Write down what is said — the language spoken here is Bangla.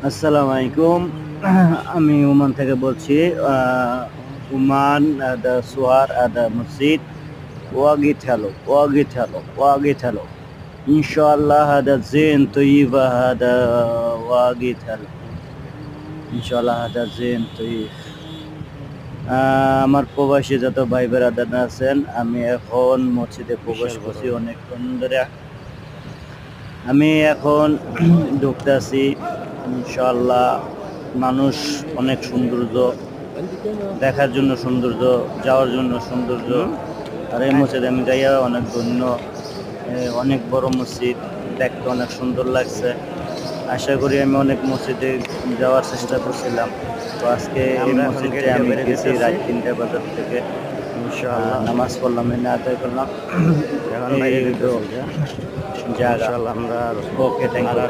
আসসালামু আলাইকুম। আমি ওমান থেকে বলছি। ওমান هذا سوار هذا مسجد واجد حلو واجد حلو واجد حلو. إن شاء الله هذا زين طيبة هذا واجد حلو. إن شاء الله هذا زين طيب. আমার প্রবাসী যত ভাই বেরাদার আছেন, আমি এখন মসজিদে প্রবেশ করছি অনেকক্ষণ ধরে। আমি এখন ঢুকতেছি। ইনশাআল্লাহ মানুষ অনেক সৌন্দর্য, দেখার জন্য সৌন্দর্য, যাওয়ার জন্য সৌন্দর্য। আর এই মসজিদে আমি যাইয়া অনেক ধন্য। অনেক বড় মসজিদ, দেখতে অনেক সুন্দর লাগছে। আশা করি আমি অনেক মসজিদে যাওয়ার চেষ্টা করছিলাম। তো আজকে এই মসজিদে আমি গেছি রাত ৩টা বাজার থেকে। ইনশাআল্লাহ নামাজ পড়লাম, এনে আদায় করলাম। এখন বাইরে জায়গা। ইনশাআল্লাহ আমরা ওকে, থ্যাংক ইউ।